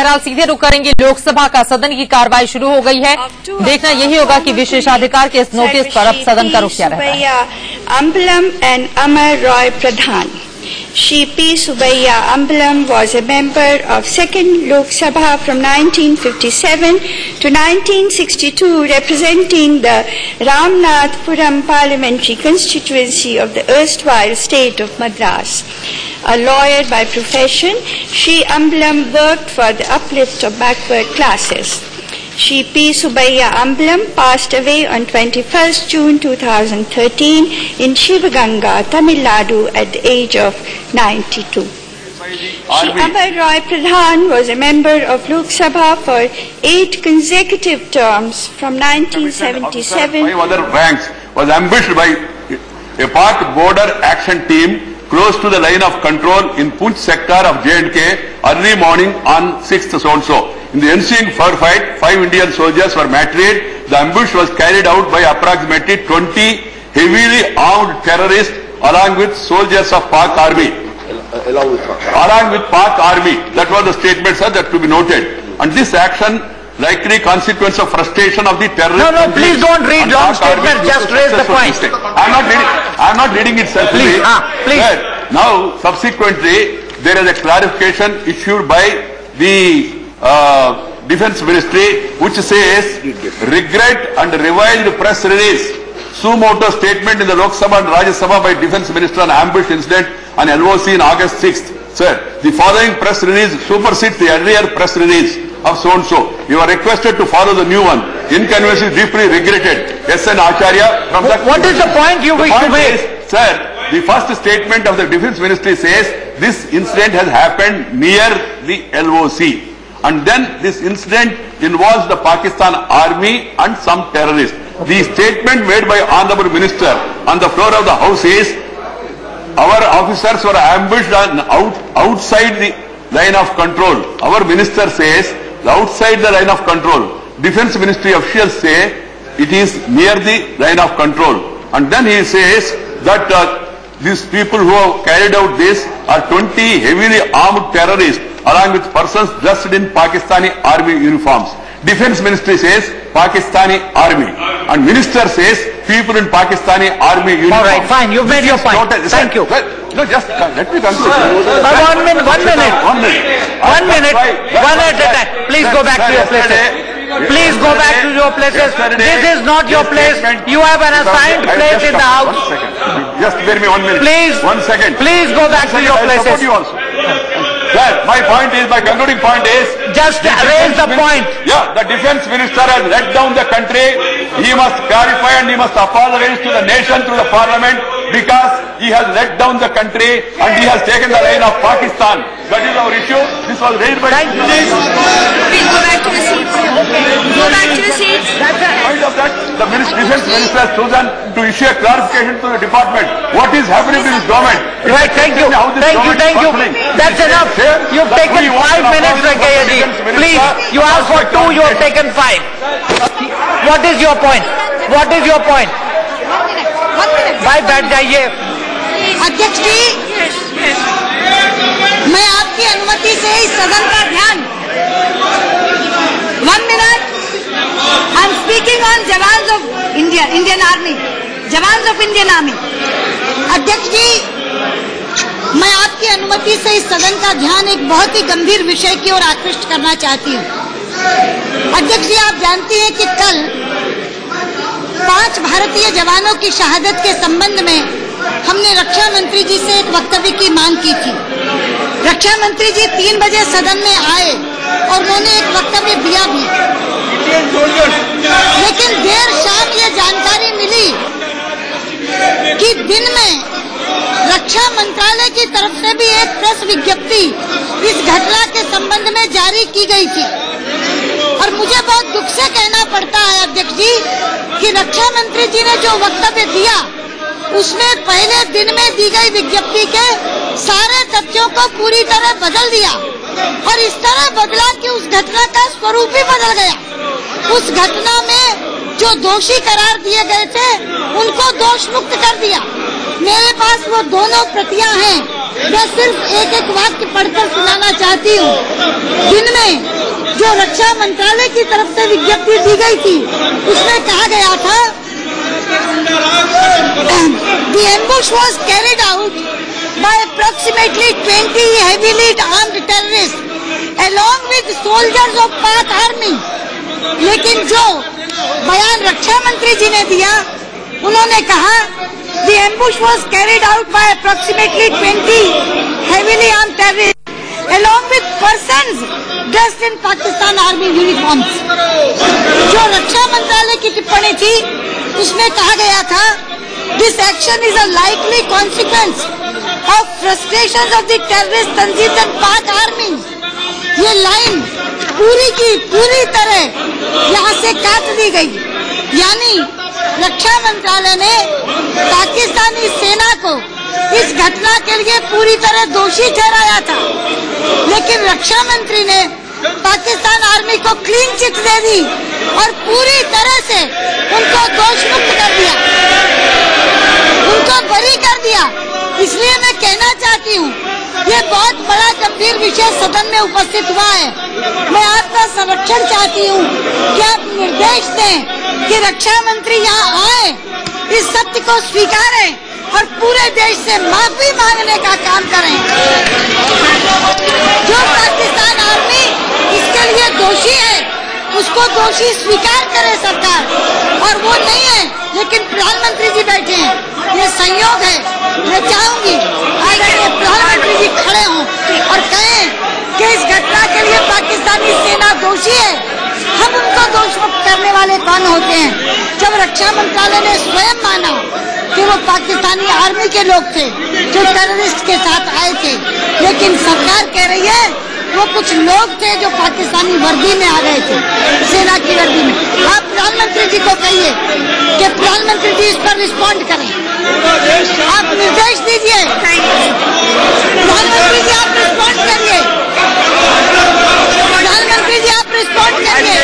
फिलहाल सीधे रुख करेंगे लोकसभा का। सदन की कार्रवाई शुरू हो गई है। देखना यही होगा कि विशेषाधिकार के इस नोटिस पर अब सदन का रुख क्या रहता है। Ambalam and Amar Roy Pradhan. Shri P. Subbiah Ambalam was a member of 2nd Lok Sabha from 1957 to 1962, representing the Ramnathpuram parliamentary constituency of the erstwhile state of Madras. A lawyer by profession, Shri Ambalam worked for the uplift of backward classes. Shri P. Subbiah Ambalam passed away on 21st June 2013 in Shivaganga, Tamil Nadu at the age of 92. Shri Amar Roy Pradhan was a member of Lok Sabha for 8 consecutive terms from 1977. 5 other ranks was ambushed by a Pak border action team close to the line of control in Poonch sector of J&K early morning on 6th so-and-so. In the ensuing firefight, 5 Indian soldiers were matried. The ambush was carried out by approximately 20 heavily armed terrorists along with soldiers of Pak army. Along with Pak army. That was the statement, sir, that to be noted. And this action likely consequence of frustration of the terrorists. No, please don't read long statement. Just raise the point. I'm not reading it, sir. Please, please. Now, subsequently, there is a clarification issued by the Defence Ministry, which says regret and revised press release. Suo motu statement in the Lok Sabha and Rajya Sabha by Defence Minister on ambush incident on LOC in August 6th. Sir, the following press release supersedes the earlier press release of so-and-so. You are requested to follow the new one. Inconvenience is deeply regretted. S.N. Acharya from the... What is the point you wish to make? Sir, the first statement of the Defence Ministry says this incident has happened near the LOC. And then this incident involves the Pakistan army and some terrorists. The statement made by Honorable Minister on the floor of the House is, our officers were ambushed outside the line of control. Our minister says, outside the line of control. Defence Ministry officials say, it is near the line of control. And then he says that these people who have carried out this are 20 heavily armed terrorists along with persons dressed in Pakistani army uniforms. Defence Ministry says Pakistani army. And Minister says people in Pakistani army uniforms. All right, fine. You've made your point. Thank you. Well, no, just let me conclude. 1 minute. 1 minute. 1 minute. One at a time. Please go back to your places. Please go back to your places. This is not your place. You have an assigned place in the House. 1 second. Just bear me 1 minute. Please. 1 second. Please go back to your places. Sir, my concluding point is... Just raise the point. Yeah, the Defence Minister has let down the country. He must clarify and he must apologize to the nation through the Parliament because he has let down the country and he has taken the line of Pakistan. That is our issue. This was raised by... Please go back to the seats. Go back to the seats. Point of that, the Defence Minister has chosen to issue a clarification to the department. What is happening to this government? Right, thank you. Thank you. That's enough. You've taken 5 minutes, Venkaiah ji. Please, you asked for 2, you have taken 5. What is your point? What is your point? 1 minute. भाई बैठ जाइए. अध्यक्ष जी, मैं आपकी अनुमति से इस सदन का ध्यान 1 minute. I'm speaking on jawans of Indian army. Jawans of Indian army. अध्यक्ष जी, मैं आपकी अनुमति से इस सदन का ध्यान एक बहुत ही गंभीर विषय की ओर आकृष्ट करना चाहती हूँ. अध्यक्ष जी, आप जानती हैं कि कल 5 भारतीय जवानों की शहादत के संबंध में हमने रक्षा मंत्री जी से एक वक्तव्य की मांग की थी. रक्षा मंत्री जी 3 बजे सदन में आए और उन्होंने एक वक्तव्य दिया भी, लेकिन देर शाम ये जानकारी मिली कि दिन में रक्षा मंत्रालय की तरफ से भी एक प्रेस विज्ञप्ति इस घटना के संबंध में जारी की गई थी. और मुझे बहुत दुख से कहना पड़ता है अध्यक्ष जी कि रक्षा मंत्री जी ने जो वक्तव्य दिया उसमें पहले दिन में दी गई विज्ञप्ति के सारे तथ्यों को पूरी तरह बदल दिया और इस तरह बदला कि उस घटना का स्वरूप ही बदल गया. उस घटना में जो दोषी करार दिए गए थे उनको दोष मुक्त कर दिया. मेरे पास वो दोनों प्रतियां हैं. मैं सिर्फ एक एक वाक्य पढ़कर सुनाना चाहती हूँ. दिन में जो रक्षा मंत्रालय की तरफ से विज्ञप्ति दी गई थी उसमें कहा गया था The ambush was carried out by approximately 20 heavily armed terrorists along with soldiers of Pak Army. लेकिन जो बयान रक्षा मंत्री जी ने दिया, उन्होंने कहा The ambush was carried out by approximately 20 heavily armed terrorists along with persons dressed in Pakistan Army uniforms. जो रक्षा मंत्रालय की टिप्पणी थी उसमें कहा गया था This action is a likely consequence of frustrations of the terrorist Tanzim and Pak Army. ये लाइन पूरी की पूरी तरह यहाँ से काट दी गई, यानी रक्षा मंत्रालय ने पाकिस्तानी सेना को इस घटना के लिए पूरी तरह दोषी ठहराया था, लेकिन रक्षा मंत्री ने पाकिस्तान आर्मी को क्लीन चिट दे दी और पूरी तरह से उनको दोष मुक्त कर दिया, उनको बरी कर दिया। इसलिए मैं कहना चाहती हूँ, ये बहुत बड़ा गंभीर विषय सदन में उपस्थित हुआ है। मैं आपका संरक्षण चाहती हूँ कि आप निर्देश दें कि रक्षा मंत्री यहाँ आए, इस सत्य को स्वीकारें और पूरे देश से माफी मांगने का काम करें। जो पाकिस्तान आर्मी इसके लिए दोषी है उसको दोषी स्वीकार करे सरकार, और वो नहीं है, लेकिन प्रधानमंत्री जी बैठे हैं, ये संयोग है। मैं चाहूंगी आदरणीय प्रधानमंत्री जी खड़े हों और कहें कि इस घटना के लिए पाकिस्तानी सेना दोषी है, हम उनको दोष मुक्त करने वाले कौन होते हैं। जब रक्षा मंत्रालय ने स्वयं माना कि वो पाकिस्तानी आर्मी के लोग थे जो टेररिस्ट के साथ आए थे, लेकिन सरकार कह रही है वो कुछ लोग थे जो पाकिस्तानी वर्दी में आ गए थे, सेना की वर्दी में। आप प्रधानमंत्री जी को कहिए कि प्रधानमंत्री जी इस पर रिस्पॉन्ड करें, आप निर्देश दीजिए। प्रधानमंत्री जी आप रिस्पॉन्ड करिए, प्रधानमंत्री जी आप रिस्पॉन्ड करिए,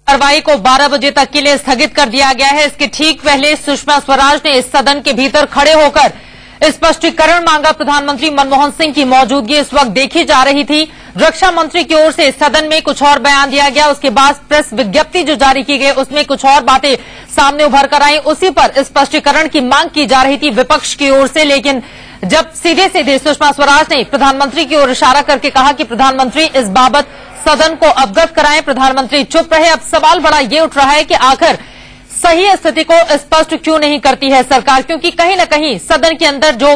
कार्रवाई को 12 बजे तक के लिए स्थगित कर दिया गया है। इसके ठीक पहले सुषमा स्वराज ने इस सदन के भीतर खड़े होकर स्पष्टीकरण मांगा। प्रधानमंत्री मनमोहन सिंह की मौजूदगी इस वक्त देखी जा रही थी। रक्षा मंत्री की ओर से सदन में कुछ और बयान दिया गया, उसके बाद प्रेस विज्ञप्ति जो जारी की गई उसमें कुछ और बातें सामने उभर कर आई, उसी पर स्पष्टीकरण की मांग की जा रही थी विपक्ष की ओर से। लेकिन जब सीधे सीधे सुषमा स्वराज ने प्रधानमंत्री की ओर इशारा करके कहा कि प्रधानमंत्री इस बाबत सदन को अवगत कराएं, प्रधानमंत्री चुप रहे। अब सवाल बड़ा ये उठ रहा है कि आखिर सही स्थिति को स्पष्ट क्यों नहीं करती है सरकार, क्योंकि कहीं न कहीं सदन के अंदर जो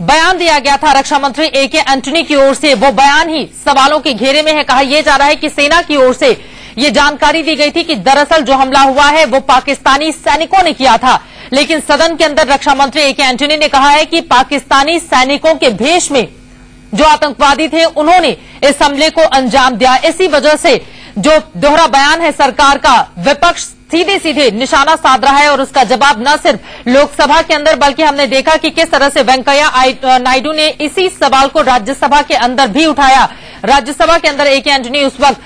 बयान दिया गया था रक्षा मंत्री ए.के. एंटनी की ओर से, वो बयान ही सवालों के घेरे में है। कहा यह जा रहा है कि सेना की ओर से ये जानकारी दी गई थी कि दरअसल जो हमला हुआ है वो पाकिस्तानी सैनिकों ने किया था, लेकिन सदन के अंदर रक्षा मंत्री ए.के. एंटनी ने कहा है कि पाकिस्तानी सैनिकों के भेष में जो आतंकवादी थे उन्होंने इस हमले को अंजाम दिया। इसी वजह से जो दोहरा बयान है सरकार का, विपक्ष सीधे सीधे निशाना साध रहा है और उसका जवाब न सिर्फ लोकसभा के अंदर बल्कि हमने देखा कि किस तरह से वेंकैया नायडू ने इसी सवाल को राज्यसभा के अंदर भी उठाया। राज्यसभा के अंदर ए.के. एंटनी उस वक्त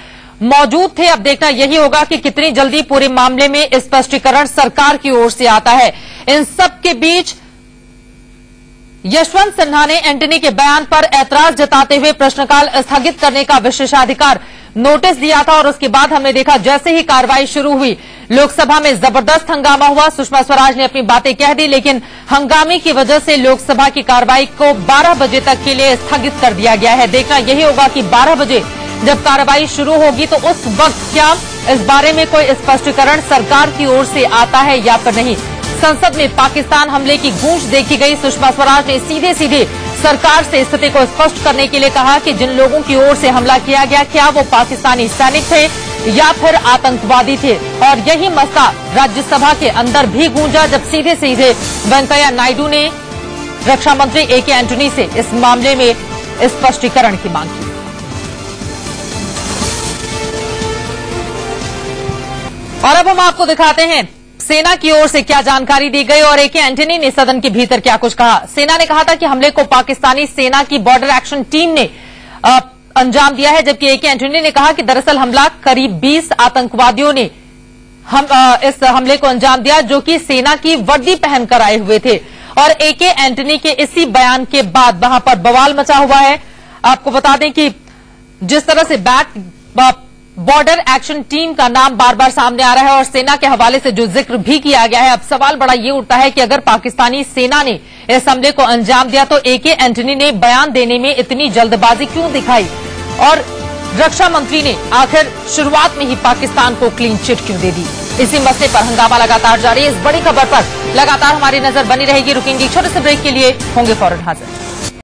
मौजूद थे। अब देखना यही होगा कि कितनी जल्दी पूरे मामले में स्पष्टीकरण सरकार की ओर से आता है। इन सब के बीच यशवंत सिन्हा ने एंटनी के बयान पर ऐतराज जताते हुए प्रश्नकाल स्थगित करने का विशेषाधिकार नोटिस दिया था और उसके बाद हमने देखा जैसे ही कार्रवाई शुरू हुई लोकसभा में जबरदस्त हंगामा हुआ। सुषमा स्वराज ने अपनी बातें कह दी, लेकिन हंगामे की वजह से लोकसभा की कार्रवाई को 12 बजे तक के लिए स्थगित कर दिया गया है। देखना यही होगा कि 12 बजे जब कार्रवाई शुरू होगी तो उस वक्त क्या इस बारे में कोई स्पष्टीकरण सरकार की ओर से आता है या फिर नहीं। संसद में पाकिस्तान हमले की गूंज देखी गई। सुषमा स्वराज ने सीधे सीधे सरकार से स्थिति को स्पष्ट करने के लिए कहा कि जिन लोगों की ओर से हमला किया गया क्या वो पाकिस्तानी सैनिक थे या फिर आतंकवादी थे। और यही मसला राज्यसभा के अंदर भी गूंजा जब सीधे सीधे वेंकैया नायडू ने रक्षा मंत्री AK एंटनी से इस मामले में स्पष्टीकरण की मांग की। और अब हम आपको दिखाते हैं सेना की ओर से क्या जानकारी दी गई और AK एंटनी ने सदन के भीतर क्या कुछ कहा। सेना ने कहा था कि हमले को पाकिस्तानी सेना की बॉर्डर एक्शन टीम ने अंजाम दिया है, जबकि AK एंटनी ने कहा कि दरअसल हमला करीब 20 आतंकवादियों ने इस हमले को अंजाम दिया जो कि सेना की वर्दी पहनकर आए हुए थे। और AK एंटनी के इसी बयान के बाद वहां पर बवाल मचा हुआ है। आपको बता दें कि जिस तरह से बॉर्डर एक्शन टीम का नाम बार बार सामने आ रहा है और सेना के हवाले से जो जिक्र भी किया गया है, अब सवाल बड़ा ये उठता है कि अगर पाकिस्तानी सेना ने इस हमले को अंजाम दिया तो AK एंटनी ने बयान देने में इतनी जल्दबाजी क्यों दिखाई और रक्षा मंत्री ने आखिर शुरुआत में ही पाकिस्तान को क्लीन चिट क्यों दे दी। इसी मसले पर हंगामा लगातार जारी है। इस बड़ी खबर पर लगातार हमारी नजर बनी रहेगी। रुकेंगे छोटे से ब्रेक के लिए, होंगे फौरन हाजिर।